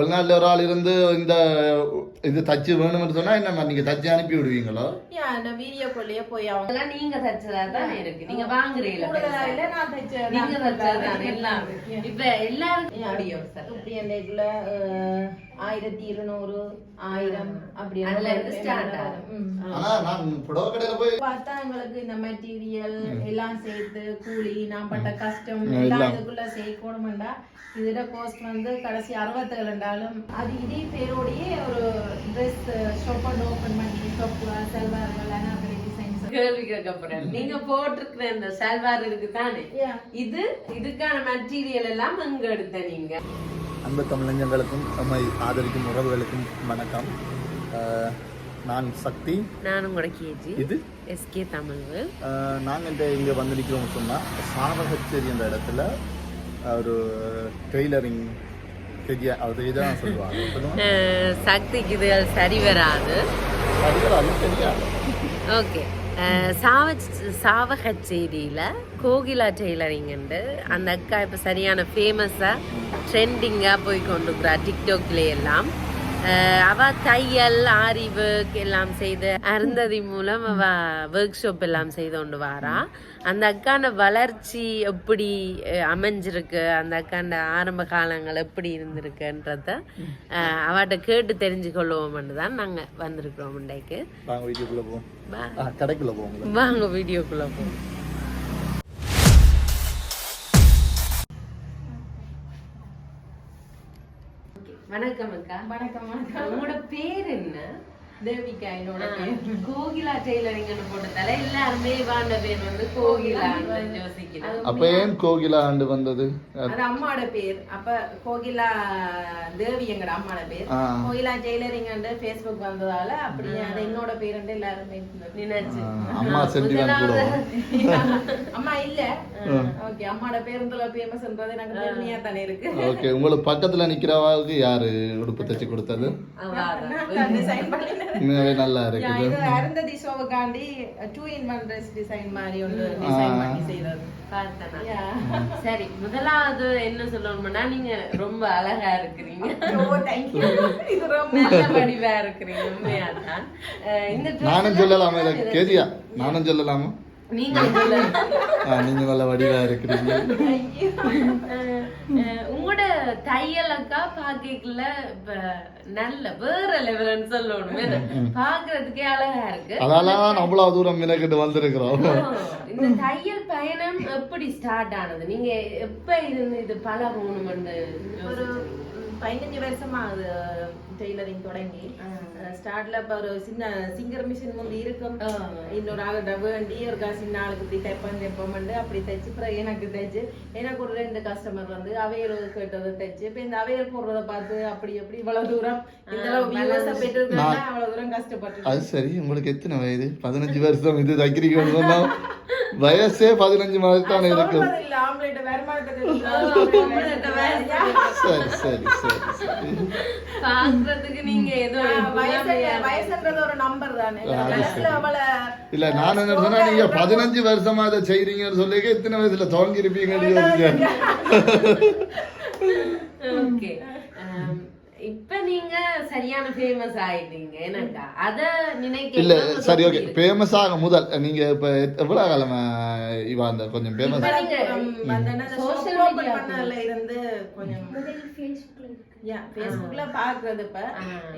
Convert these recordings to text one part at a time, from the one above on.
வெளிநாட்டுல ஒரு ஆள் இருந்து இந்த இது தச்சு வேணும்னு சொன்னா என்ன நீங்க தச்சு அனுப்பி விடுவீங்களோ? வீடியோ கொள்ளையே போய் அவங்க நீங்க தச்சதா தான் இருக்கு. நீங்க வாங்குறீங்களா? நான் தச்சேன். நீங்க தச்சதான் எல்லாம். இப்ப எல்லாரும் இப்படி என்னைக்குள்ள 1200 1000 அப்படி அதுல இருந்து ஸ்டார்ட் ஆகும். ஆனா நான் புடவை கடையில போய் பார்த்தா எங்களுக்கு இந்த மெட்டீரியல் எல்லாம் சேர்த்து கூலி நான் பட்ட கஷ்டம் எல்லாம் இதுக்குள்ள சேர்க்கணும்டா இதோட கோஸ்ட் வந்து கடைசி 67 இருந்தாலும் அது இதே பேரோடயே ஒரு ட்ரெஸ் ஷாப் ஓபன் பண்ணி ஷாப் செல்வார்கள் அனார்கலி டிசைன்ஸ் கேள்வி கேட்க போறேன். நீங்க போட்டிருக்கிற இந்த சல்வார் இருக்கு தானே, இதுக்கான மெட்டீரியல் எல்லாம் அங்க எடுத்த நீங்க? அன்பு தமிழஞ்சங்களுக்கும் நம்மை ஆதரிக்கும் உறவுகளுக்கும் வணக்கம். நான் சக்தி. நான் உங்களோட கேஜி. இது எஸ்கே தமிழ். நாங்கள் இங்கே வந்து நிற்கிறோம்னு சொன்னால் சாவகச்சேரி என்ற இடத்துல ஒரு டெய்லரிங் அவர் இதான் சொல்லுவாங்க. சக்திக்கு இது சரி வராது. ஓகே, சாவகச்சேரியில் கோகிலா டெய்லரிங்ண்டு அந்த அக்கா இப்போ சரியான ஃபேமஸாக ட்ரெண்டிங்காக போய் கொண்டுக்கிறா டிக்டாக்ல எல்லாம். அவ தையல் ஆரி ஒர்க் எல்லாம் செய்து அருந்ததி மூலம் அவ ஒர்க் ஷாப் எல்லாம் செய்து கொண்டு வாரா. அந்த அக்கான வளர்ச்சி எப்படி அமைஞ்சிருக்கு, அந்த அக்காண்ட ஆரம்ப காலங்கள் எப்படி இருந்திருக்குன்றத அவட்ட கேட்டு தெரிஞ்சு கொள்வோம்னு தான் நாங்க வந்திருக்கிறோம். இன்றைக்கு வாங்க வீடியோக்குள்ள போவோம். வணக்கம் அக்கா. வணக்கம். உங்களோட பேர் என்ன? தேவிகா என்னோட பேர். கோகிலா டெய்லரிங்னு போட்டதால எல்லாருமே வாண்ட பேர் வந்து கோகிலா யோசிக்கிறேன். அப்ப ஏன் கோகிலா ஆண்டு வந்தது? அது அம்மாவோட பேர். அப்ப கோகிலா தேவி எங்கட அம்மாவோட பேர். கோகிலா டெய்லரிங் ஃபேஸ்புக் வந்ததால அப்படியே அது என்னோட பேருன்னு எல்லாருமே நினைச்சு அம்மா சென்டிமென்ட் கூட. அம்மா இல்ல. ஓகே, அம்மாவோட பேருந்துல ஃபேமஸ்ன்றது எனக்கு பெருமையா தானே இருக்கு. ஓகே, உங்களுக்கு பக்கத்துல நிக்கிறவாவுக்கு யாரு உடுப்பு தச்சு கொடுத்தது? டிசைன் பண்ணி நல்லா இருக்குது. இது அருந்ததி ஷோவுக்காண்டி 2-in-1 ட்ரெஸ் டிசைன் மாதிரி ஒன்று டிசைன் பண்ணி செய்தது. சரி, முதலாவது என்ன சொல்லணும்னா நீங்க ரொம்ப அழகா இருக்கிறீங்க. இது ரொம்ப நல்ல வடிவா இருக்கிறீங்க. உண்மையாதான். இந்த நானும் சொல்லலாமா? கேஜியா நானும் சொல்லலாமா? நீங்க நல்ல வடிவா இருக்கிறீங்க. உங்களோட தையல் அக்கா பாக்கல நல்ல வேற லெவல்னு சொல்லணும். பாக்குறதுக்கே அழகா இருக்கு. அதெல்லாம் அவ்வளவு தூரம் மினக்கிட்டு வந்திருக்கிறோம். இந்த தையல் பயணம் எப்படி ஸ்டார்ட் ஆனது? நீங்க எப்ப இருந்து இது பழகணும்னு? ஒரு 15 வருஷமா அது டெய்லரிங் தொடங்கி ஸ்டார்ட்ல இப்ப ஒரு சின்ன சிங்கர் மிஷின் முந்தி இருக்கும். இன்னொரு ஆளுட வேண்டி ஒரு சின்ன ஆளுக்கு இப்படி தைப்போம் அப்படி தைச்சு பிறகு எனக்கு தைச்சு எனக்கு ஒரு 2 கஸ்டமர் வந்து அவையல் கேட்டதை தைச்சு இப்ப இந்த அவையல் போடுறத பார்த்து அப்படி எப்படி இவ்வளவு தூரம் இந்த அவ்வளவு தூரம் கஷ்டப்பட்டு. அது சரி, உங்களுக்கு எத்தனை வயது? 15 வருஷம் இது தைக்கிறீங்க. வயசே 15 மாதம் தானே இருக்கும். சரி சரி சரி பாக்குறதுக்கு நீங்க ஏதோ வயசுன்றது ஒரு நம்பர் தானே. இல்ல நான் என்ன சொன்னா, நீங்க 15 வருஷமா அதை செய்றீங்கன்னு சொல்லி எத்தனை வயசுல துவங்கி இருப்பீங்கன்னு ஓகே. இப்ப நீங்க சரியான ஃபேமஸ் ஆயிட்டீங்க. எனக்கு அத நினைக்க இல்ல. சரி, ஓகே. ஃபேமஸ் ஆக முதல் நீங்க இப்ப எவ்வளவு காலமா இவ அந்த கொஞ்சம் ஃபேமஸ் சோஷியல் மீடியா பண்ணல இருந்து கொஞ்சம் ஃபேஸ்புக்ல பாக்குறது இப்ப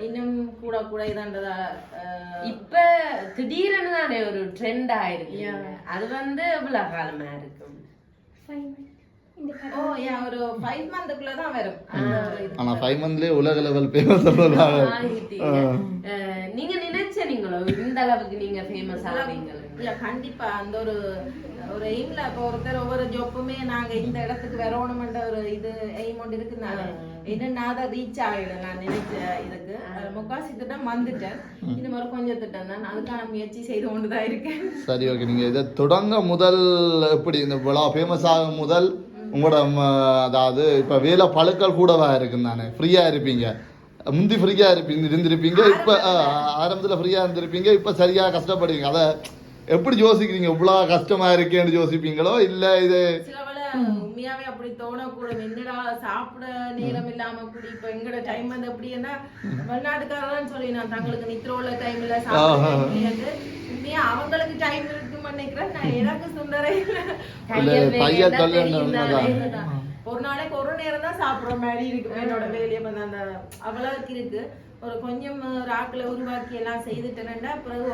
இன்னும் கூட இதாண்டதா இப்ப திடீர்னு தானே ஒரு ட்ரெண்ட் ஆயிருக்கு. அது வந்து எவ்வளவு காலமா இருக்கும்? ஒரு 5 மந்த்க்குள்ள தான் வரும். ஆனா 5 மந்த்லயே உலக லெவல் ஃபேமஸ் நீங்க நினைச்சீங்களோ இந்த அளவுக்கு நீங்க ஃபேமஸ் ஆவீங்க? இல்ல, கண்டிப்பா அந்த ஒரு எய்ம்ல இப்ப ஒருத்தர் ஒவ்வொரு ஜாப்புமே நாங்க இந்த இடத்துக்கு வரணும்ன்ற ஒரு இது எய்ம் ஒன்று இருக்குனால என்ன அதை ரீச் ஆகிட நான் நினைச்ச இதுக்கு முக்காசி திட்டம் வந்துட்டேன். இன்னும் ஒரு கொஞ்சம் திட்டம் தான், அதுக்கான முயற்சி செய்து கொண்டுதான் இருக்கேன். சரி, ஓகே. நீங்க இதை தொடங்க முதல் எப்படி இந்த விழா ஃபேமஸ் ஆகும் முதல் உங்களோட அதாவது இப்ப வேலை பழுக்கள் கூடவா இருக்குன்னு தானே ஃப்ரீயா இருப்பீங்க? முந்தி ஃப்ரீயா இருந்திருப்பீங்க, இப்ப ஆரம்பத்துல ஃப்ரீயா இருந்திருப்பீங்க, இப்ப சரியா கஷ்டப்படுவீங்க. அதை எப்படி யோசிக்கிறீங்க? இவ்வளவு கஷ்டமா இருக்கேன்னு யோசிப்பீங்களோ இல்ல இது சில உண்மையாவே அப்படி தோணக்கூடும். என்னடா சாப்பிட நேரம் இல்லாம கூடி இப்ப எங்கட டைம் வந்து எப்படின்னா வெளிநாட்டுக்காரதான் சொல்லி நான் தங்களுக்கு நித்ரோல டைம் இல்ல சாப்பிட உண்மையா அவங்களுக்கு டைம் இருக்குன்னு நினைக்கிறேன். நான் எனக்கு சுந்தரே ஒரு நாளைக்கு ஒரு நேரம் தான் சாப்பிடுற மாதிரி இருக்கு என்னோட வேலையை வந்து அந்த அவ்வளவுக்கு இருக்கு. ஒரு கொஞ்சம் ராக்கில் உருவாக்கி எல்லாம் செய்துட்டேன்னா பிறகு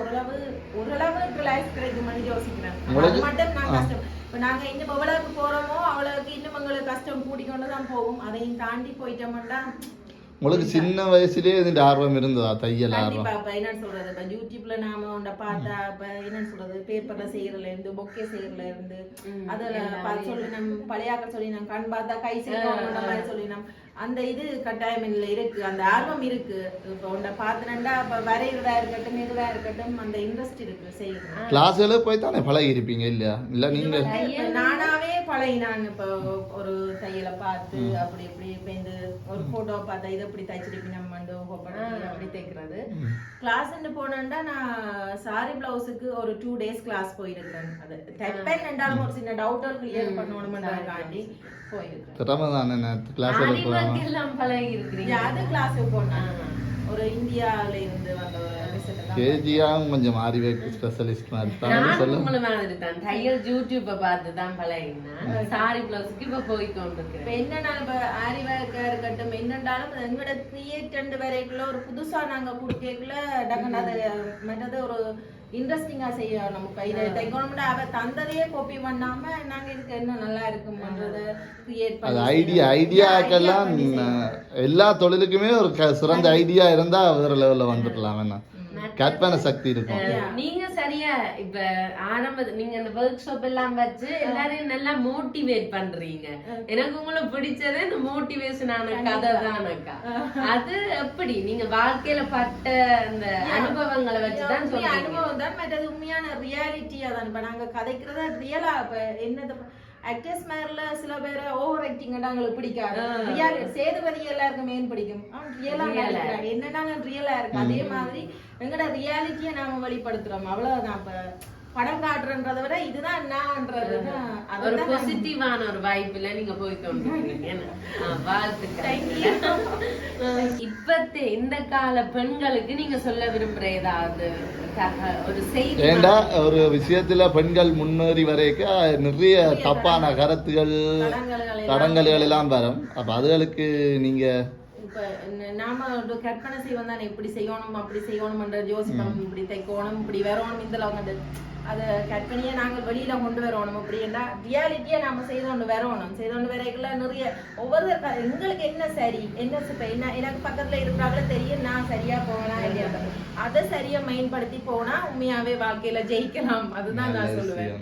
ஓரளவு ரிலாக்ஸ் கிடைக்கும்னு யோசிக்கிறேன். அது மட்டும் நான் கஷ்டம். இப்போ நாங்கள் இன்னும் எவ்வளவுக்கு போறோமோ அவ்வளவுக்கு இன்னும் எங்களுக்கு கஷ்டம் கூட்டிக்கொண்டு தான் போகும். அதையும் தாண்டி போயிட்டோம்னா உங்களுக்கு சின்ன வயசுலயே இதுல ஆர்வம் இருந்ததா தையல் ஆர்வம்? இப்ப என்னன்னு சொல்றது, இப்ப யூடியூப்ல நாம உண்ட பார்த்தா இப்ப என்னன்னு சொல்றது பேப்பர்ல செய்யறதுல இருந்து பொக்கே செய்யறதுல இருந்து அதுல சொல்லி நம்ம பழையாக்க சொல்லி நம்ம கண் பார்த்தா கை செய்யணும் சொல்லி நம்ம அந்த இது கட்டாயம் இருக்கு, அந்த ஆர்வம் இருக்கு. இப்ப உண்ட பாத்துனண்டா இப்ப வரைகிறதா இருக்கட்டும் எதுவா இருக்கட்டும் அந்த இன்ட்ரெஸ்ட் இருக்கு செய்யணும். கிளாஸ்ல போய் தானே பழகி இருப்பீங்க இல்லையா? இல்ல நீங்க நானாவே பழகினாங்க. இப்ப ஒரு தையலை பார்த்து அப்படி இப்படி இப்ப இந்த ஒரு போட்டோ பார்த்தா இதை அப்படி தைச்சிருப்பி நம்ம அப்படி தைக்கிறது. கிளாஸ் போனேன்டா நான் சாரி பிளவுஸுக்கு ஒரு 2 days கிளாஸ் போயிருக்கிறேன். அது தைப்பேன் ரெண்டாலும் ஒரு சின்ன டவுட்டர் கிளியர் பண்ணணும்ன்றதுக்காண்டி ஒரு இந்தியால இருந்து வந்த கொஞ்சம் ஆரி ஒர்க் ஸ்பெஷலிஸ்ட் மாதிரி தான் தையல் யூடியூப்பை பார்த்து தான் பழகினேன். சாரி பிளவுஸ்க்கு இப்ப போய் கொண்டிருக்கேன். இப்ப என்னன்னா இப்ப ஆரி ஒர்க்கா இருக்கட்டும் என்னண்டாலும் எங்களோட கிரியேட் வரைக்குள்ள ஒரு புதுசா நாங்க குடுக்கக்குள்ள டக்குன்னு அது மற்றது ஒரு இன்ட்ரெஸ்டிங்கா செய்யணும். நமக்கு இதை தைக்கணும்னா அவ தந்ததையே காப்பி பண்ணாம நாங்க இதுக்கு என்ன நல்லா இருக்கும்ன்றத கிரியேட் பண்ணி ஐடியாக்கெல்லாம் எல்லா தொழிலுக்குமே ஒரு சிறந்த ஐடியா இருந்தா வேற லெவல்ல வந்துடலாம். வேணா கற்பனை சக்தி இருக்கும். நீங்க சரியா இப்ப நீங்க அந்த ஒர்க் ஷாப் எல்லாம் வச்சு எல்லாரையும் நல்லா மோட்டிவேட் பண்றீங்க. எனக்கு உங்களை பிடிச்சதே இந்த மோட்டிவேஷனான கதை தானக்கா. அது எப்படி நீங்க வாழ்க்கையில பட்ட அந்த அனுபவங்களை வச்சுதான் சொல்றீங்க. அனுபவம் தான் மற்றது உண்மையான ரியாலிட்டியா தான். இப்ப நாங்க கதைக்கிறதா ரியலா இப்ப என்னது ஆக்டர்ஸ் மேல சில பேரை ஓவர் ஆக்டிங் எங்களுக்கு பிடிக்காது. சேதுபதி எல்லாருக்கும் மெயின் பிடிக்கும். ரியலா என்னன்னா ரியலா இருக்கு. அதே மாதிரி எங்கட ரியாலிட்டியை நாம வெளிப்படுத்துறோம் அவ்வளவுதான். இப்ப படம் காட்டுறன்றதை விட இதுதான் என்னன்றது ஒரு பாசிட்டிவான ஒரு வாய்ப்புல நீங்க போய்க்கொண்டிருக்கீங்க. இப்பத்தே இந்த கால பெண்களுக்கு நீங்க சொல்ல விரும்புற ஏதாவது ஒரு செய்தி? ஏண்டா ஒரு விஷயத்துல பெண்கள் முன்னேறி வரைக்கும் நிறைய தப்பான கருத்துகள் தடங்கல்கள் எல்லாம் வரும். அப்ப அதுகளுக்கு நீங்க இப்ப நாம ஒரு கற்பனை செய்வோம் தானே, இப்படி செய்யணும் அப்படி செய்யணும்ன்ற யோசிப்போம், இப்படி தைக்கணும் இப்படி வரணும் இதுல வந்து அதை கற்பனையை நாங்கள் வெளியில கொண்டு வரணும். அப்படின்னா ரியாலிட்டியை நாம செய்தோண்டு வரைக்குள்ள நிறைய ஒவ்வொரு எங்களுக்கு என்ன சரி என்ன என்ன எனக்கு பக்கத்துல இருக்கிறாங்கள தெரியும் நான் சரியா போகலாம் இல்லையா அதை சரியா மைன்படுத்தி போனா உண்மையாவே வாழ்க்கையில ஜெயிக்கலாம். அதுதான் நான் சொல்லுவேன்.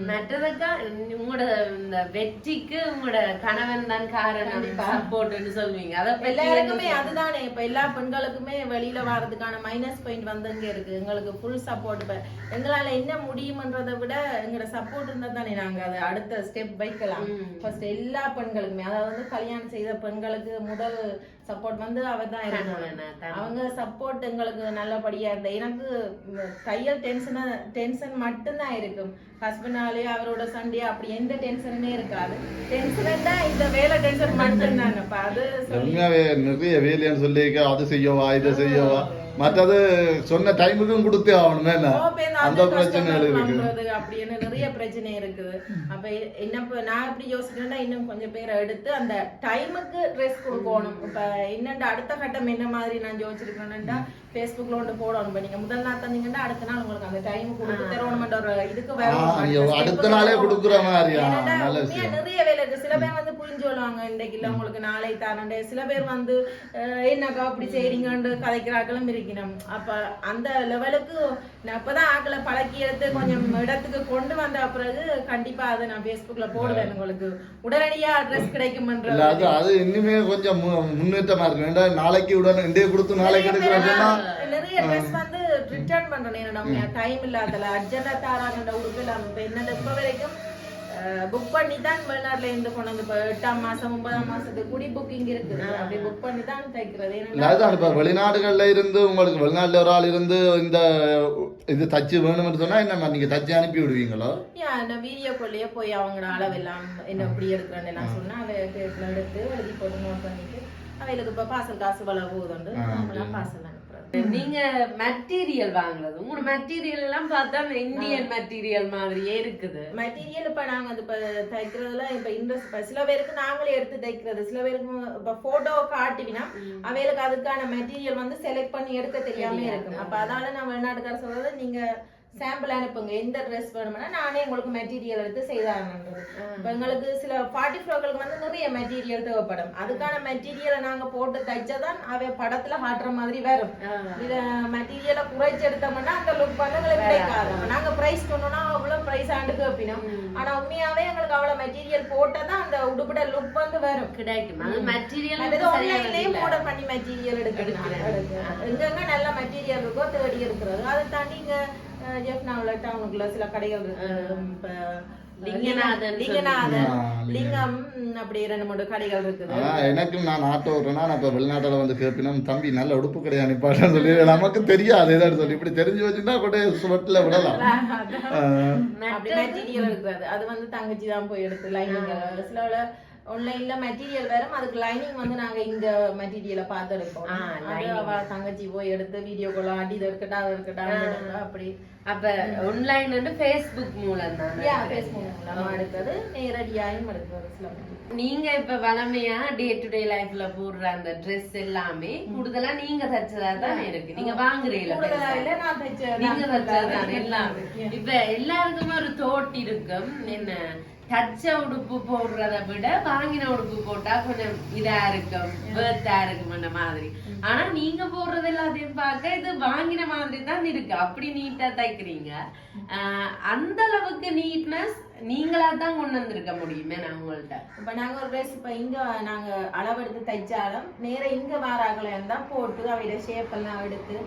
மற்றதுக்கா உங்களோட இந்த வெற்றிக்கு உங்களோட கணவன் தான் காரணம் சப்போர்ட்னு சொல்லுவீங்க. அதை எல்லாருக்குமே அதுதானே. இப்ப எல்லா பெண்களுக்குமே வெளியில வர்றதுக்கான மைனஸ் பாயிண்ட் வந்து இங்க இருக்கு. எங்களுக்கு ஃபுல் சப்போர்ட். இப்ப எங்களால என்ன முடியும்ன்றதை விட எங்களோட சப்போர்ட் இருந்தா தானே நாங்க அதை அடுத்த ஸ்டெப் வைக்கலாம். ஃபர்ஸ்ட் எல்லா பெண்களுக்குமே அதாவது வந்து கல்யாணம் செய்த பெண்களுக்கு முதல் சப்போர்ட் வந்து அவதான் இருக்கணும். அவங்க சப்போர்ட் எங்களுக்கு நல்லபடியா இருந்த எனக்கு தையல் டென்ஷன் மட்டும்தான் இருக்கும். ஹஸ்பண்டாலே அவரோட சண்டே அப்படி எந்த டென்ஷனுமே இருக்காது. டென்ஷன் தான் இந்த வேலை டென்ஷன் மட்டும்தாங்க. அது நிறைய வேலைன்னு சொல்லி அது செய்யவா இதை செய்யவா மற்றது சொன்ன டைமுக்கும் கொடுத்தே ஆகணுமே அந்த பிரச்சனைகள் இருக்கு. அப்படின்னு நிறைய பிரச்சனை இருக்குது. அப்ப என்ன நான் எப்படி யோசிக்கிறேன்னா இன்னும் கொஞ்சம் பேரை எடுத்து அந்த டைமுக்கு ட்ரெஸ் கொடுக்கணும். இப்ப என்னண்டா அடுத்த கட்டம் என்ன மாதிரி நான் யோசிச்சிருக்கேன்னா பேஸ்புக்ல ஒன்று போடணும். இப்ப நீங்க முதல் நாள் தந்தீங்கன்னா அடுத்த நாள் உங்களுக்கு அந்த டைம் கொடுத்து தரணும்ன்ற ஒரு இதுக்கு வரும். அடுத்த நாளே கொடுக்குற மாதிரியா நிறைய வேலை இருக்கு. சில பேர் வந்து புரிஞ்சு சொல்லுவாங்க இன்றைக்கு இல்ல உங்களுக்கு நாளை தானே. சில பேர் வந்து என்னக்கா அப்படி செய்றீங்கன்னு கதைக்கிறாக்களும் இருக்கணும். அப்ப அந்த லெவலுக்கு அப்பதான் ஆக்களை பழக்கி எடுத்து கொஞ்சம் இடத்துக்கு கொண்டு வந்த பிறகு கண்டிப்பா அதை நான் பேஸ்புக்ல போடுவேன். உங்களுக்கு உடனடியா அட்ரஸ் கிடைக்கும்ன்றது அது இன்னுமே கொஞ்சம் முன்னேற்றமா இருக்கு. நாளைக்கு உடனே இன்றைய கொடுத்து நாளைக்கு எடுக்கிறோம்னா நிறைய ட்ரெஸ் வந்து ரிட்டர்ன் பண்றேன். நம்ம டைம் இல்லாதல அர்ஜென்டா தாராங்கன்ற உறுப்பில் என்னது இப்ப வரைக்கும் புக் பண்ணி தான் வெளிநாட்டுல இருந்து கொண்டு வந்து இப்போ 8ஆம் மாசம் 9ஆம் மாசத்துக்கு கூடி புக்கிங் இருக்கு. அப்படி புக் பண்ணி தான் தைக்கிறது. அதான் இப்ப வெளிநாடுகள்ல இருந்து உங்களுக்கு வெளிநாட்டுல ஒரு ஆள் இருந்து இந்த இது தச்சு வேணும்னு சொன்னா என்ன நீங்க தச்சு அனுப்பி விடுவீங்களோ? நான் வீடியோ கொள்ளையே போய் அவங்களோட அளவெல்லாம் என்ன எப்படி எடுக்கிறேன்னு எல்லாம் சொன்னா அவை பேப்பர்ல எடுத்து எழுதி போட்டு நோட் பண்ணிட்டு அவைகளுக்கு இப்ப பார்சல் காசு வள போகுதுண்டு நம்மளாம் பார்சல் அனுப்புறது. நீங்க மெட்டீரியல் வாங்குறது உங்க மெட்டீரியல் எல்லாம் பார்த்தா இந்தியன் மெட்டீரியல் மாதிரியே இருக்குது. மெட்டீரியல் இப்ப நாங்க இப்ப தைக்கிறதுல இப்ப இன்ட்ரெஸ்ட் சில பேருக்கு நாங்களே எடுத்து தைக்கிறது, சில பேருக்கு இப்ப போட்டோ காட்டினா அவைகளுக்கு அதுக்கான மெட்டீரியல் வந்து செலக்ட் பண்ணி எடுக்க தெரியாம இருக்கும். அப்ப அதனால நான் வெளிநாட்டுக்கார சொல்றது நீங்க சாம்பிள் அனுப்புங்க, எந்த ட்ரெஸ் வேணும்னா நானே உங்களுக்கு மெட்டீரியல் எடுத்து செய்தாங்கன்றது. இப்போ எங்களுக்கு சில பார்ட்டி ஃப்ராக்களுக்கு வந்து நிறைய மெட்டீரியல் தேவைப்படும். அதுக்கான மெட்டீரியலை நாங்க போட்டு தைச்சாதான் அவை படத்துல காட்டுற மாதிரி வரும். இத மெட்டீரியலை குறைச்சு எடுத்தோம்னா அந்த லுக் வந்து எங்களுக்கு கிடைக்காது. நாங்க பிரைஸ் சொன்னோம்னா அவ்வளவு பிரைஸ் ஆண்டுக்கு வைப்பினோம். ஆனா உண்மையாவே எங்களுக்கு அவ்வளவு மெட்டீரியல் போட்டதான் அந்த உடுப்பட லுக் வந்து வரும் கிடைக்கும். அது மெட்டீரியல் ஆன்லைன்லயே ஆர்டர் பண்ணி மெட்டீரியல் எடுக்கிறது. எங்கெங்க நல்ல மெட்டீரியல் இருக்கோ தேடி இருக்கிறது. அதை தாண்டி இங்க ஜெஃப்னாவுல டவுனுக்குள்ள சில கடைகள் இருக்கு. லிங்கம் அப்படி 2-3 கடைகள் இருக்குது. எனக்கும் நான் நாட்டு ஓட்டுறேன்னா நான் இப்ப வெளிநாட்டுல வந்து கேட்பினோம் தம்பி நல்ல உடுப்பு கடை அனுப்பான்னு சொல்லி நமக்கு தெரியாது ஏதாவது சொல்லி இப்படி தெரிஞ்சு வச்சுன்னா கூட சுவட்டில் விடலாம். அப்படி மெட்டீரியல் இருக்கிறது அது வந்து தங்கச்சி தான் போய் எடுத்து லைனிங் சில ஆன்லைன்ல மெட்டீரியல் வரும். அதுக்கு லைனிங் வந்து நாங்க இங்க மெட்டீரியலை பார்த்து எடுப்போம். தங்கச்சி போய் எடுத்து வீடியோ கால் ஆடி இது இருக்கட்டா அது இருக்கட்டா அப்படி. அப்ப ஆன்லைன் வந்து ஃபேஸ்புக் மூலம் தான் ஃபேஸ்புக் மூலமா எடுக்கிறது, நேரடியாயும் எடுக்கிறது. சில நீங்க இப்ப வளமையா டே டு டே லைஃப்ல போடுற அந்த ட்ரெஸ் எல்லாமே கூடுதலா நீங்க தச்சதா தான் இருக்கு. நீங்க வாங்குறீங்களா? நீங்க தச்சதான் எல்லாமே. இப்ப எல்லாருக்குமே ஒரு தோட் இருக்கும், என்ன தச்ச உடுப்பு போடுறத விட வாங்கின உடுப்பு போட்டா கொஞ்சம் இதா இருக்கும், பேர்த்தா இருக்கும் அந்த மாதிரி. ஆனா நீங்க போடுறது எல்லாத்தையும் பார்க்க இது வாங்கின மாதிரி தான் இருக்கு. அப்படி நீட்டா தைக்கிறீங்க. அந்த அளவுக்கு நீட்னஸ் நீங்களா தான் கொண்டு வந்திருக்க முடியுமே. நான் உங்கள்ட்ட இப்ப நாங்க ஒரு ட்ரெஸ் இப்ப இங்க நாங்க அளவெடுத்து தைச்சாலும் நேர இங்க வாராக்களை இருந்தா போட்டு அவையோட ஷேப் எல்லாம் எடுத்து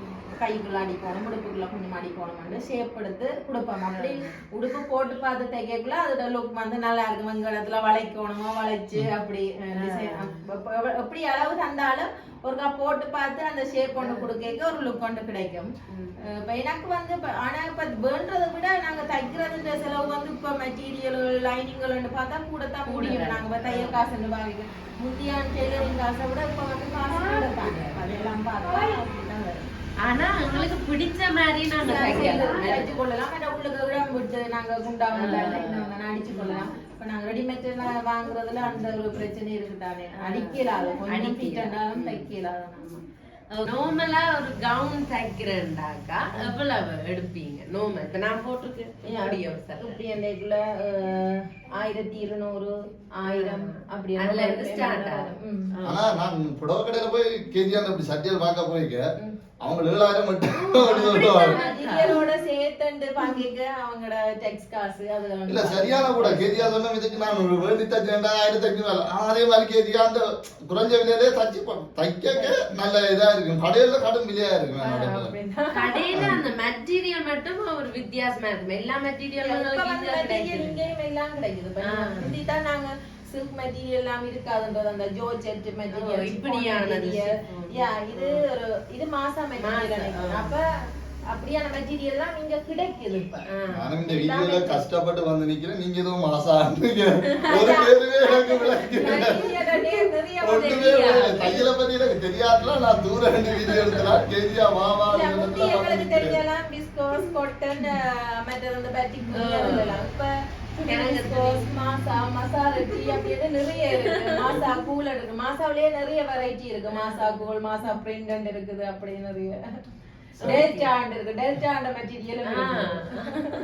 கைக்குள்ள அடிக்கணும், உடுப்புக்குள்ள கொஞ்சம் அடிக்கணும், ஷேப் எடுத்து கொடுப்போம். அப்படி உடுப்பு போட்டு பார்த்து தைக்கக்குள்ள அதோட லுக் வந்து நல்லா இருக்கும். எங்க இடத்துல வளைக்கணுமோ வளைச்சு அப்படி எப்படி அளவு தந்தாலும் ஒருக்கா போட்டு பார்த்து அந்த ஷேப் ஒன்று கொடுக்க ஒரு லுக் ஒன்று கிடைக்கும். இப்ப எனக்கு வந்து ஆனா இப்ப வேண்டதை விட நாங்க தைக்கிறதுன்ற செலவு வந்து இப்ப மெட்டீரியல் லைனிங்கள் பார்த்தா கூட தான் முடியும். நாங்க தையல் காசு வாங்கிக்க முத்தியான டெய்லரிங் காசை விட இப்ப வந்து காசு எடுத்தாங்க. அதெல்லாம் பார்த்தா அப்படிதான் வரும். ஆனா எங்களுக்கு பிடிச்ச மாதிரி நாங்க அடிச்சு கொள்ளலாம். உள்ளுக்கு விடாம விட்டு நாங்க குண்டாங்க அடிச்சு கொள்ளலாம். இப்ப நாங்க ரெடிமேட் வாங்குறதுல அந்த ஒரு பிரச்சனை இருக்குதானே, அடிக்கலாது அடிக்கிட்டாலும் தைக்கலாது. நார்மலா ஒரு கவுன் தைக்கிறேன்டாக்கா எவ்வளவு எடுப்பீங்க? நார்மல் இப்ப நான் போட்டிருக்கேன் 1200 1000 அப்படி அதுல இருந்து ஸ்டார்ட் ஆகும். ஆனா நான் புடவை கடையில போய் கேஜியான் அப்படி சட்டியல் பார்க்க போயிருக்கேன். அவங்க 7000 மட்டும் சேர்த்து பாக்கிக்க அவங்களோட டெக்ஸ் காசு அது இல்ல சரியான கூட கேஜியா சொன்ன இதுக்கு நான் ஒரு வேண்டி தச்சு 2500. அதே மாதிரி கேஜியா அந்த குறைஞ்ச விலையிலே தச்சு தைக்க நல்ல இதா இருக்கும். கடையில கடும் விலையா இருக்கும். கடையில அந்த மெட்டீரியல் மட்டும் ஒரு வித்தியாசமா இருக்கும். எல்லா மெட்டீரியலும் எல்லாம் கிடைக்குது. இதுதான் நாங்க சில்க் மெட்டீரியல் எல்லாம் இருக்காதுன்றது அந்த ஜோர்ஜெட் மெட்டீரியல் இப்படியானது. இது ஒரு இது மாசா மெட்டீரியல். அப்ப அப்படியான மெட்டீரியல் எல்லாம் இங்க கிடைக்குது. இப்ப நானும் இந்த வீடியோல கஷ்டப்பட்டு வந்து நிக்கிறேன். நீங்க ஏதோ மாசா ஒரு பேருவே எனக்கு விளக்குறேன். தையல பத்தி எனக்கு தெரியாதுல. நான் தூர ரெண்டு வீடியோ எடுத்தலாம். கேஜியா வாவா எங்களுக்கு தெரியலாம். விஸ்கோஸ் காட்டன் மற்ற அந்த பேட்டிக் எல்லாம் இப்ப மாசா ரெட்டி அப்படின்னு நிறைய இருக்கு. மாசா கூல் இருக்கு. மாசாவிலேயே நிறைய வெரைட்டி இருக்கு. மாசா கூல், மாசா பிரிண்ட் இருக்குது. அப்படி நிறைய டெல்டாண்ட் இருக்கு. டெல்டாண்ட் மெட்டீரியல்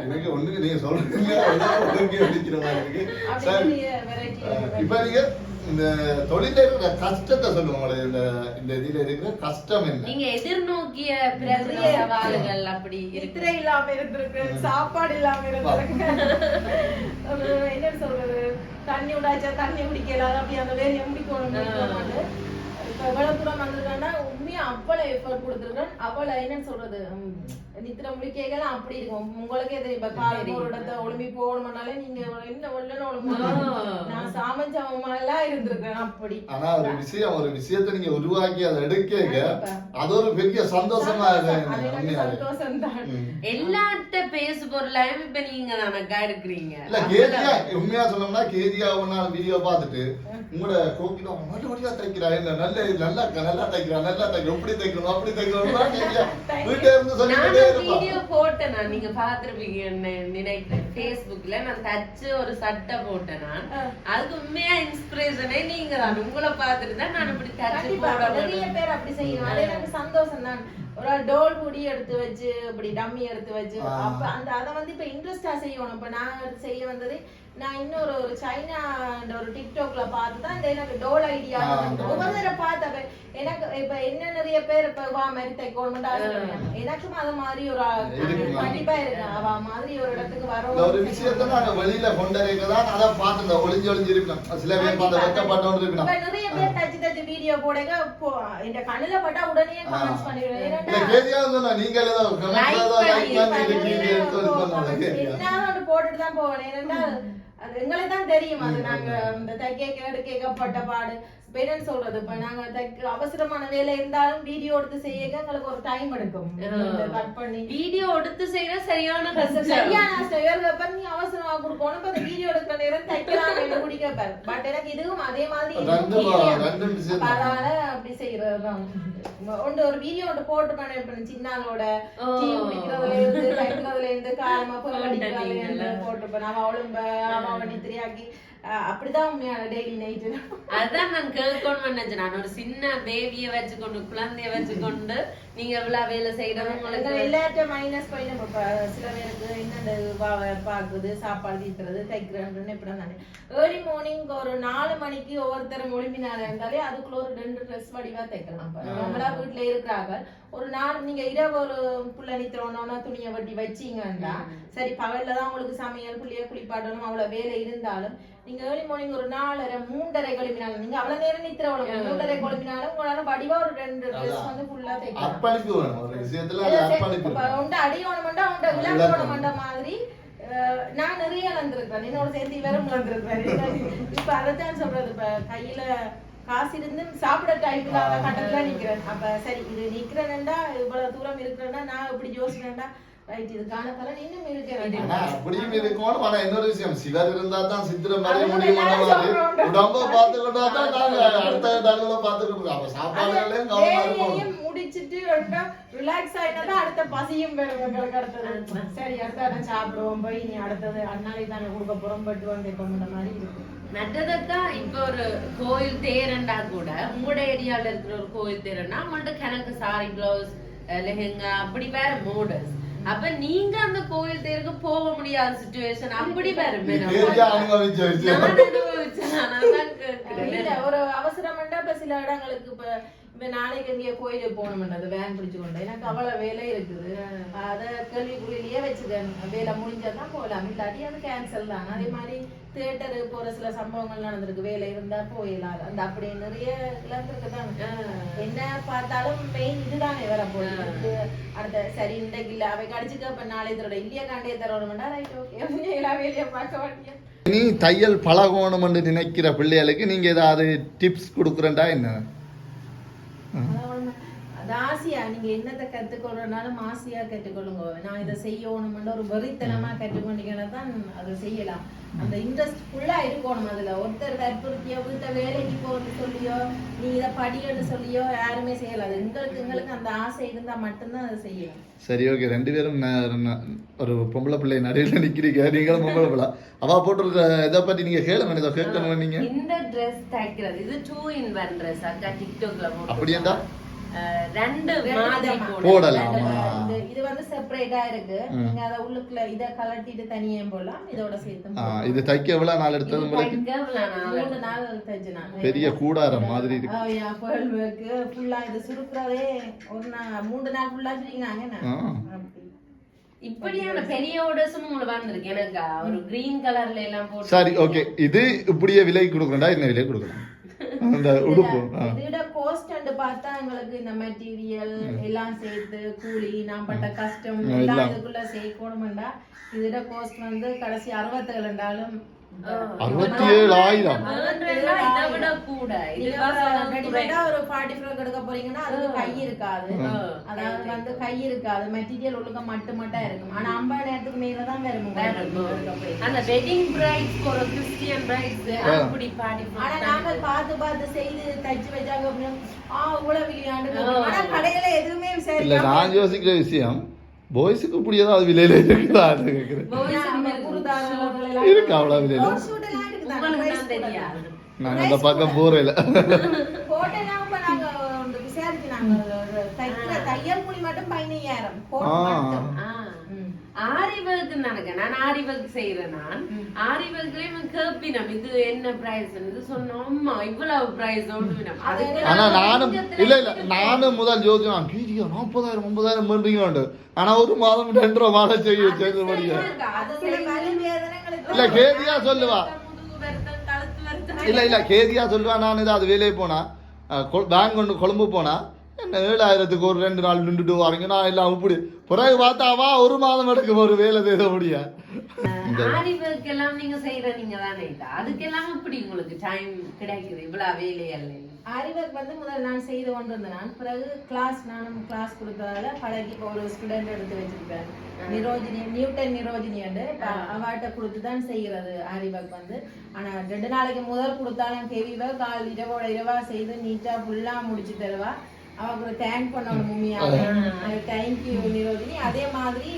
எனக்கு ஒண்ணுக்கு நீங்க சொல்றீங்க இப்ப நீங்க இந்த தொழில இருக்கிற கஷ்டத்தை சொல்லுவாங்க. இந்த இதுல இருக்கிற கஷ்டம் என்ன? நீங்க எதிர்நோக்கிய சவால்கள் அப்படி இத்திரை இல்லாம இருந்திருக்கு, சாப்பாடு இல்லாம இருந்திருக்கு. என்ன சொல்றது, தண்ணி உடாச்சா தண்ணி குடிக்கல. அப்படி அந்த வேலையை முடிக்கணும். இப்ப எவ்வளவு தூரம் வந்திருக்காங்கன்னா உண்மையா அவ்வளவு எஃபர்ட் கொடுத்துருக்கேன். அவ்வளவு என்னன்னு சொல்றது, நித்திர முடிக்கலாம் அப்படி இருக்கும். உங்களுக்கே தெரியும், இப்ப காலையில ஒரு இடத்த ஒளிம்பி போகணும்னாலே நீங்க என்ன ஒண்ணுன்னு ஒழுங்கு நான் சாமஞ்சாமெல்லாம் இருந்திருக்கேன் அப்படி. ஆனா ஒரு விஷயத்தை நீங்க உருவாக்கி அதை எடுக்க அது ஒரு பெரிய சந்தோஷமா இருக்கு. சந்தோஷம் தான். எல்லாட்ட பேசு பொருளாயும் இப்ப நீங்க தானக்கா இருக்கிறீங்க. இல்ல கேஜியா உண்மையா சொல்லணும்னா கேஜியா ஒரு நாள் வீடியோ பார்த்துட்டு உங்களோட கோக்கில மறுபடியா தைக்கிறா, என்ன நல்லா தைக்கிறா எப்படி தைக்கணும் அப்படி தைக்கணும் வீட்டை இருந்து சொல்லிட்டே வீடியோ போட்டேன். நீங்க பாத்துருப்பீங்க நினைக்கிறேன் Facebookல. நான் தச்சு ஒரு சட்டை போட்டேன். அதுக்கு உண்மையா இன்ஸ்பிரேஷனே நீங்க தான். உங்களை பார்த்துட்டு தான் நான் இப்படி தச்சு போடுறேன். நிறைய பேர் அப்படி செய்யணும். அது எனக்கு சந்தோஷம் தான். ஒரு டோல் பொடி எடுத்து வச்சு இப்படி டம்மி எடுத்து வச்சு அப்ப அந்த அதை வந்து இப்ப இன்ட்ரெஸ்டா செய்யணும். இப்ப நான் செய்ய வந்தது, நான் இன்னொரு ஒரு சைனா ஒரு டிக்டாக்ல பார்த்துதான் இந்த எனக்கு டோல் ஐடியா ஒவ்வொரு தடவை பார்த்தப்ப எனக்கு இப்ப என்ன நிறைய பேர் இப்ப வா மாதிரி தைக்கணும் எனக்கும் அது மாதிரி ஒரு கண்டிப்பா இருக்கு. அவ மாதிரி ஒரு இடத்துக்கு வர ஒரு விஷயத்த நாங்க வெளியில கொண்டரைக்கதான் அதை பார்த்து ஒளிஞ்சு இருக்கோம். சில பேர் நிறைய பேர் தச்சு வீடியோ போடுங்க, இந்த கண்ணுல பட்டா உடனே கமெண்ட்ஸ் பண்ணிடுவேன். போட்டுட்டு தான் போவேன். ஏன்னா அது எங்களுக்கு தான் தெரியும். அது நாங்க இந்த தைக்க கேட்கப்பட்ட பாடு பேரண்ட்ஸ் சொல்றது. இப்ப நாங்க அவசரமான வேலை இருந்தாலும் வீடியோ எடுத்து செய்ய எங்களுக்கு ஒரு டைம் எடுக்கும். கட் பண்ணி வீடியோ எடுத்து செய்ய சரியான நீ அவசரமா கொடுக்கணும். இப்ப இந்த வீடியோ எடுக்கிற நேரம் தைக்கலாம் குடிக்க. பட் எனக்கு இதுவும் அதே மாதிரி அதனால அப்படி செய்யறதுதான். ஒரு வீடியோ ஒன்று போட்டு பண்ண சின்னாலோட டீ குடிக்கிறதுல இருந்து தைக்கிறதுல இருந்து காலமா போட்டுருப்பேன். அவளும் நித்திரியாக்கி அப்படிதான் உண்மையான டெய்லி நைட்டு. அதான் நான் கேட்கணும்னு நினைச்சேன். நான் ஒரு சின்ன பேபியை வச்சுக்கொண்டு குழந்தைய வச்சுக்கொண்டு நீங்க எவ்வளவு வேலை செய்யறது உங்களுக்கு எல்லாத்தையும் மைனஸ் பண்ணி சில பேருக்கு என்னென்ன பாக்குது சாப்பாடு தீத்துறது தைக்கிறேன்னு இப்படி தானே. ஏர்லி மார்னிங் ஒரு 4 மணிக்கு ஒவ்வொருத்தரும் ஒளிம்பினால இருந்தாலே அதுக்குள்ள ஒரு 2 ட்ரெஸ் வடிவா தைக்கலாம். நம்மளா வீட்டுல இருக்கிறாங்க ஒரு 4 நீங்க இரவு ஒரு புள்ள நித்திரோன்னா துணியை வட்டி வச்சீங்கன்னா சரி பகல்ல தான் உங்களுக்கு சமையல் புள்ளிய குளிப்பாட்டணும் அவ்வளவு வேலை இருந்தாலும் நீங்க ஏர்லி மார்னிங் ஒரு 4:30 3:30 கிளம்பினாலும் நீங்க அவ்வளவு நேரம் நித்திர 3:30 கிளம்பினாலும் உங்களால வடிவா ஒரு 2 ட்ரெஸ் வந்து ஃபுல்லா தைக்கலாம். உண்ட அடியோணமண்டா உண்ட விளையாடோணமண்டா மாதிரி நான் நிறைய வந்திருக்கேன். என்னோட சேர்த்து இவரும் வந்திருக்கிறேன். இப்ப அதைத்தான் சொல்றது. இப்ப கையில காசு இருந்து சாப்பிட டைம் இல்லாத கட்டத்துல நிக்கிறேன். அப்ப சரி இது நிக்கிறேன்டா இவ்வளவு தூரம் இருக்கிறேன்னா நான் இப்படி யோசிக்கிறேன்டா ரைட் இதுக்கான பலன் இன்னும் இருக்கு. அப்படியும் இருக்கணும். ஆனா இன்னொரு விஷயம் சிலர் இருந்தா தான் சித்திரம் மாதிரி முடியும். உடம்ப பார்த்துக்கிட்டா தான் நாங்க அடுத்த டாக்டர்ல பார்த்துக்கிட்டு அப்ப சாப்பாடுகளையும் கவனமா இருக்கணும். முடிச்சிட்டு ரிலாக்ஸ் ஆயிட்டா அடுத்த பசியும் வேணும் எங்களுக்கு. அடுத்தது சரி அடுத்த சாப்பிடுவோம் போய் நீ அடுத்தது அண்ணாலே தானே கொடுக்க போறோம் பட்டு வந்து இப்ப மாதிரி இருக்கு. நட்டதக்கா இப்ப ஒரு கோயில் தேரண்டா கூட உங்களோட ஏரியால இருக்கிற ஒரு கோயில் தேரண்டா அவங்கள்ட்ட கணக்கு சாரி பிளவுஸ் லெஹெங்கா அப்படி வேற மோடல்ஸ். அப்ப நீங்க அந்த கோயில் தேருக்கு போக முடியாத சிச்சுவேஷன் அப்படி வேற ஒரு அவசரம்டா இப்ப சில இடங்களுக்கு இப்ப நாளைக்கு எங்கேயோ கோயிலுக்கு போகணும்ன்றது வேன் பிடிச்சு கொண்டு எனக்கு அவ்வளவு வேலை இருக்குது. அதை கேள்விக்குறியிலேயே வச்சுக்கேன். வேலை முடிஞ்சதான் போகலாம், இல்லாட்டி அது கேன்சல் தான். அதே மாதிரி தியேட்டரு போற சில சம்பவங்கள் நடந்திருக்கு. வேலை இருந்தா போயிடலாம். அந்த அப்படி நிறைய இழந்திருக்குதான். என்ன பார்த்தாலும் மெயின் இதுதானே வர போகுது. அடுத்த சரி இன்றைக்கு இல்ல அவை கடிச்சுக்க இப்ப நாளை தரோட இல்லையா காண்டியே தரோணும்டா ரைட் ஓகே எல்லா வேலையை பார்க்க வேண்டிய. நீ தையல் பழகணும்னு நினைக்கிற பிள்ளைகளுக்கு நீங்க ஏதாவது டிப்ஸ் கொடுக்குறேன்டா என்ன? அது ஆசையா நீங்க என்னத்தை கத்துக்கொள்றதுனாலும் ஆசையா கற்றுக்கொள்ளுங்க. நான் இதை செய்யணும்னு ஒரு வெறித்தனமா கற்றுக்கொண்டீங்கன்னா தான் அதை செய்யலாம். அந்த இன்ட்ரெஸ்ட் ஃபுல்லா இருக்கணும். அதுல ஒருத்தர் கற்புறுத்தியோ வீட்டை வேலைக்கு போறது சொல்லியோ நீ இதை படிக்கணும்னு சொல்லியோ யாருமே செய்யலாம். எங்களுக்கு அந்த ஆசை இருந்தா மட்டும்தான் அதை செய்யலாம். சரி ஓகே. 2 பேரும் ஒரு பொம்பளை பிள்ளை நடுவில் நிக்கிறீங்க. நீங்களும் பொம்பளை பிள்ளை அவ போட்டிருக்க இதை பத்தி நீங்க கேளுங்க. இதை கேட்கணும். நீங்க இந்த ட்ரெஸ் தைக்கிறது இது 2-in-1 ட்ரெஸ். அக்கா டிக்டாக்ல அப்படியேண்டா 2 மாதிரி போடலாம். இது வந்து செப்பரேட்டா இருக்கு. நீங்க அத உள்ளுக்குள்ள இத கலட்டிட்டு தனியா போடலாம். இதோட சேர்த்து இது தைக்க எவ்வளவு நாள் எடுத்தது உங்களுக்கு? 3 நாள் தைச்சனா. பெரிய கூடாரம் மாதிரி இருக்கு. ஆயா ஃபுல் வர்க் ஃபுல்லா இது சுருக்குறதே ஒரு 3 நாள் ஃபுல்லா சுருக்கினாங்க. இப்படியான பெரிய ஆர்டர்ஸும் உங்களுக்கு வந்திருக்கு. எனக்கு ஒரு கிரீன் கலர்ல எல்லாம் போட்டு. சரி ஓகே. இது இப்படியே விலை கொடுக்கறடா என்ன விலை கொடுக்கலாம்? அந்த உடுப்பு இதோட காஸ்ட் அண்ட் பார்த்தா எங்களுக்கு இந்த மெட்டீரியல் எல்லாம் சேர்த்து கூலி நாம் பட்ட கஷ்டம் எல்லாம் இதுக்குள்ள சேர்க்கணும்டா இதோட காஸ்ட் வந்து கடைசி 67 என்றாலும் 67,000 ஒரு 45 எடுக்க போறீங்கன்னா அதுக்கு கை இருக்காது. அதாவது வந்து கை இருக்காது, மெட்டீரியல் ஒழுங்கா மட்டும் இருக்கும். ஆனா 50 நேரத்துக்கு மேலதான் வரும். அந்த வெட்டிங் பிரைட்ஸ் ஒரு கிறிஸ்டியன் பிரைட்ஸ் அப்படி பாடி. ஆனா நாங்கள் பார்த்து செய்து தச்சு வச்சாங்க இவ்வளவு விளையாண்டு. ஆனா கடையில எதுவுமே இல்ல. நான் யோசிக்கிற விஷயம் பாய்ஸுக்கு இப்படி ஏதாவது விலையில இருக்குதா இருக்கு அவ்வளவு விலையில நாங்க அந்த பக்கம் போறேன் தையல் கூலி மட்டும் 15,000. ஆரி ஒர்க் நடக்க நான் ஆரி ஒர்க் செய்யறேன். நான் ஆரி ஒர்க்லயும் கேப்பினம் இது என்ன பிரைஸ் சொன்னோம் இவ்வளவு பிரைஸ். ஆனா நானும் நானும் முதல் யோசிச்சேன் 40,000 50,000 பண்றீங்க. ஆனா ஒரு மாதம் 2.5 மாதம் செய்து முடியும். இல்ல கேதியா சொல்லுவா இல்ல கேதியா சொல்லுவா. நான் ஏதாவது வேலையை போனா பேங்க் கொண்டு கொழும்பு போனா என்ன 7,000க்கு ஒரு 2 நாள் நின்றுட்டு வாங்க. நான் எல்லாம் இப்படி பிறகு பார்த்தாவா ஒரு மாதம் எடுக்க ஒரு வேலை செய்ய முடியாது. எல்லாம் நீங்க செய்யறீங்க தானே, அதுக்கெல்லாம் இப்படி உங்களுக்கு டைம் கிடைக்குது இவ்வளவு வேலையல்ல. ஆரிவர்க் வந்து முதல் நான் செய்து கொண்டிருந்தேன். பிறகு நானும் கிளாஸ் கொடுத்ததால பழகி ஒரு ஸ்டூடெண்ட் எடுத்து வச்சிருக்கேன். நியூட்டன் நிரோஜினி அவாட்ட கொடுத்துதான் செய்யறது ஆரிவர்க் வந்து. ஆனா 2 நாளைக்கு முதல் கொடுத்தாலும் கேவிவ கால் இரவா செய்து நீட்டா ஃபுல்லா முடிச்சு தருவா. அவருக்கு ஒரு தேங்க் பண்ணணும் உண்மையாக. தேங்க்யூ நிரோஜினி. அதே மாதிரி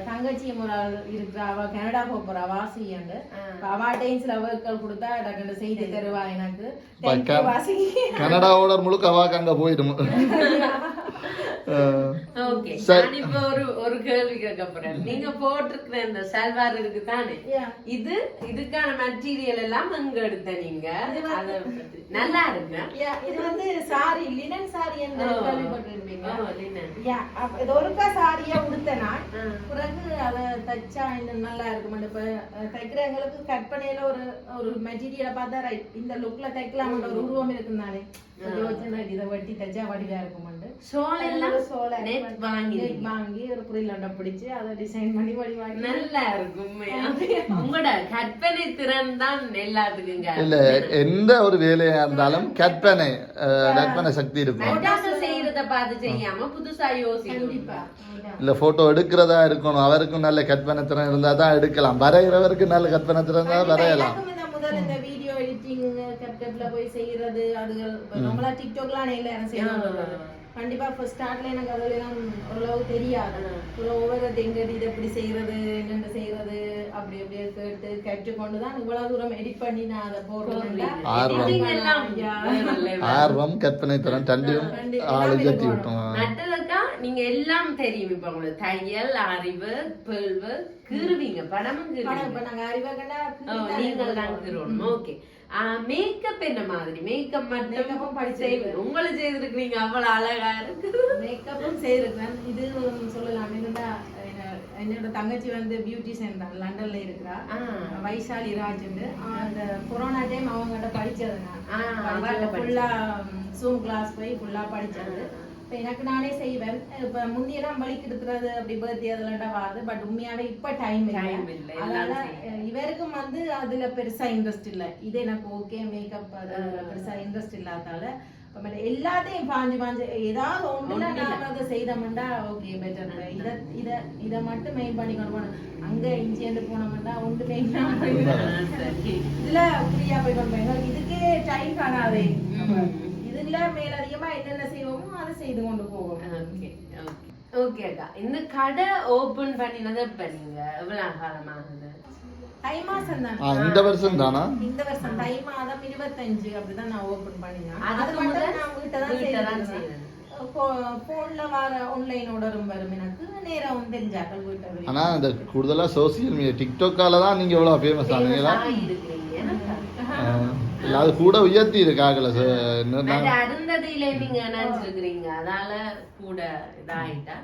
தங்கச்சி முறை இருக்கிற அவ கனடா போறா வாசியாண்டு. அவாட்டையும் சில ஒர்க்கள் கொடுத்தா டக்குன்னு செய்து தருவா எனக்கு. கனடாவோட முழுக்க அவாக்கு அங்க போயிடும். ஓகே, நான் இப்ப ஒரு கேள்வி கேட்க போறேன். நீங்க போட்டிருக்கிற இந்த சல்வார் இருக்கு தானே, இதுக்கான மெட்டீரியல் எல்லாம் எங்க எடுத்த நீங்க? நல்லா இருக்கு. இது வந்து சாரி லினன் சாரி என்று கேள்விப்பட்டிருப்பீங்க. இது ஒருக்கா சாரியா உடுத்தனா பிறகு அதை தச்சா இன்னும் நல்லா இருக்கும். இப்ப தைக்கிறவங்களுக்கு கற்பனையில ஒரு மெட்டீரியலை பார்த்தா ரைட் இந்த லுக்ல தைக்கலாம் ஒரு உருவம் இருக்கும் தானே. இதை வெட்டி தச்சா வடிவா இருக்கும். வாங்கி ஒரு புரியல பிடிச்சு அதை டிசைன் பண்ணி வடிவாங்க நல்லா இருக்கும். உங்களோட கற்பனை திறன் தான் எல்லாத்துக்குங்க. இல்ல எந்த ஒரு வேலையா இருந்தாலும் கற்பனை சக்தி இருக்கும். செய்யறத பார்த்து செய்யாம புதுசா யோசிப்பா. இல்ல போட்டோ எடுக்கிறதா இருக்கணும். அவருக்கும் நல்ல கற்பனை திறன் இருந்தா தான் எடுக்கலாம். வரைகிறவருக்கு நல்ல கற்பனை திறன் தான் வரையலாம். இந்த வீடியோ எடிட்டிங் கேப்கட்ல போய் செய்யறது அதுகள் நம்மளா டிக்டாக்லாம் செய்யணும். கண்டிப்பா ஃபர்ஸ்ட் ஸ்டார்ட்ல எனக்கு அதெல்லாம் ஓரளவு தெரியாது. ஒவ்வொரு எங்கடி இதை எப்படி செய்யறது என்னென்ன செய்யறது அப்படி அப்படியே கேட்டு கற்றுக்கொண்டுதான் இவ்வளவு தூரம் எடிட் பண்ணி நான் அதை போடுறேன். ஆர்வம் கற்பனை திறன் ரெண்டையும் ஆளுகட்டி விட்டோம். நீங்க எல்லாம் தெரியும். இப்ப உங்களுக்கு தையல் அறிவு பெல்வு கீறுவீங்க படமும் நீங்கள் தான் கீறணும். ஓகே, மேக்கப் என்ன மாதிரி? மேக்கப் மட்டும் உங்களுக்கு செய்திருக்கீங்க, அவ்வளவு அழகா இருக்கு. மேக்கப்பும் செய்திருக்கேன். இது சொல்லலாம் என்னன்னா என்னோட தங்கச்சி வந்து பியூட்டிஷியன் தான், லண்டன்ல இருக்கிறா. வைசாலி ராஜ். அந்த கொரோனா டைம் அவங்ககிட்ட படிச்சது ஃபுல்லா ஜூம் கிளாஸ் போய் ஃபுல்லா படிச்சது. எனக்கு நானே செய்வேன். இப்ப முந்தியெல்லாம் வலிக்கு இருக்கிறது அப்படி பர்த்டே அதெல்லாம் வருது. பட் உண்மையாவே இப்ப டைம் இல்லை. அதனால இவருக்கும் வந்து அதுல பெருசா இன்ட்ரெஸ்ட் இல்லை. இது எனக்கு ஓகே மேக்கப் அதுல பெருசா இன்ட்ரெஸ்ட் இல்லாதால எல்லாத்தையும் பாஞ்சு ஏதாவது ஒண்ணுல நாம அதை செய்தோம்டா ஓகே பெட்டர். இதை மட்டும் மெயின் பண்ணி கொண்டு போனோம். அங்க இஞ்சியந்து போனோம்டா ஒன்று இதுல ஃப்ரீயா போய் கொண்டு போய் இதுக்கே டைம் காணாதே. இதுல மேலதிகமா என்னென்ன செய்வோமோ அதை செய்து கொண்டு போவோம். ஓகே அக்கா, இந்த கடை ஓபன் பண்ணினது இப்ப நீங்க எவ்வளவு காலமாகுது? தை மாசம் தான். இந்த வருஷம் தானா? இந்த வருஷம் தை மாதம் 25 அப்படிதான் நான் ஓபன் பண்ணினேன். அது மட்டும் நான் வீட்டை தான் செய்யறேன். போன்ல வர ஆன்லைன் ஆர்டரும் வரும். எனக்கு நேரா வந்து தெரிஞ்சாக்கள் வீட்டை. ஆனா இந்த கூடுதலா சோசியல் மீடியா டிக்டாக்கால தான் நீங்க எவ்வளவு ஃபேமஸ் ஆனீங்களா? அது கூட உயர்த்தி இருக்காங்கல அருந்ததியில நீங்க நினைச்சிருக்கீங்க, அதால கூட இதாயிட்டா.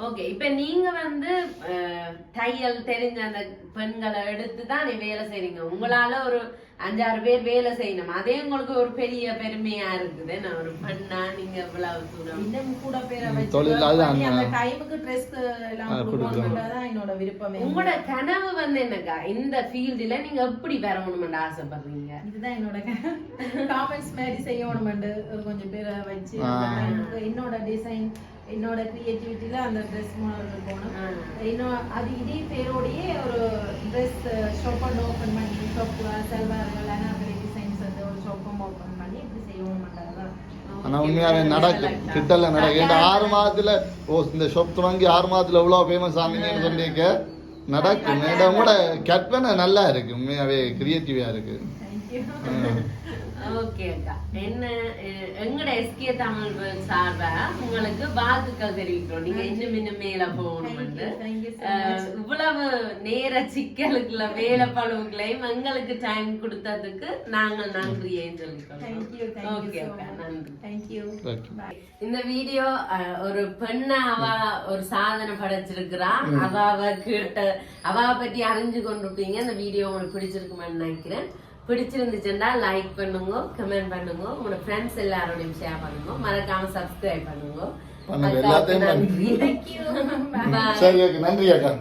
ஓகே, இப்ப நீங்க வந்து தையல் தெரிஞ்ச அந்த பெண்களை எடுத்து தான் வேலை செய்றீங்க. உங்களால ஒரு 5-6 பேர் வேலை செய்யணும். அதே உங்களுக்கு ஒரு பெரிய பெருமையா இருக்குது. நான் ஒரு பண்ணா நீங்க இவ்வளவு தூரம் இன்னும் கூட பேரை வச்சு தொழில் அதுதான். அந்த டைமுக்கு ட்ரெஸ் எல்லாம் கொடுக்கணும்ன்றதான் என்னோட விருப்பமே. உங்களோட கனவு வந்து என்னக்கா இந்த ஃபீல்டுல நீங்க எப்படி வரணும்னு ஆசைப்படுறீங்க? இதுதான் என்னோட காமெண்ட்ஸ் மாதிரி செய்யணும்னு கொஞ்சம் பேரை வச்சு என்னோட டிசைன் என்னோட கிரியேட்டிவிட்டியில அந்த ட்ரெஸ் மாடல் போகணும். இன்னும் அது இதே பேரோடையே ஒரு ட்ரெஸ் ஷாப் ஓப்பன் பண்ணி ஷாப் செல்வார்கள் அனாபரி டிசைன்ஸ் வந்து ஒரு ஷாப்பும் ஓப்பன் பண்ணி இப்படி செய்யணும் மாட்டாங்க. ஆனா உண்மையாவே நடக்கும், கிட்டல நடக்கும். இந்த 6 மாதத்துல இந்த ஷாப் தொடங்கி 6 மாதத்துல எவ்வளவு ஃபேமஸ் ஆனீங்கன்னு சொன்னீங்க. நடக்கும். கூட கற்பனை நல்லா இருக்கு, உண்மையாவே கிரியேட்டிவா இருக்கு. ஓகே அக்கா, என்ன எங்கட எஸ்கே தமிழ் சார்பா உங்களுக்கு வாழ்த்துக்கள் தெரிவிக்கிறோம். நீங்க இன்னும் மேல போகணும்னு இவ்வளவு நேர சிக்கலுக்குள்ள வேலை பழுவுகளையும் எங்களுக்கு டைம் கொடுத்ததுக்கு நாங்க நன்றியை சொல்லிக்கிறோம். ஓகே அக்கா, நன்றி. இந்த வீடியோ ஒரு பெண்ணா அவ ஒரு சாதனை படைச்சிருக்கிறா. அவாவை கேட்ட அவாவை பற்றி அறிஞ்சு கொண்டிருப்பீங்க. இந்த வீடியோ உங்களுக்கு பிடிச்சிருக்குமான்னு நினைக்கிறேன். பிடிச்சிருந்துச்சுன்னா லைக் பண்ணுங்க, கமெண்ட் பண்ணுங்க, உங்களோட ஃப்ரெண்ட்ஸ் எல்லாரோடையும் ஷேர் பண்ணுங்க, மறக்காம சப்ஸ்கிரைப் பண்ணுங்க. எல்லாத்தையும் நன்றி. சரி, நன்றி அக்கா.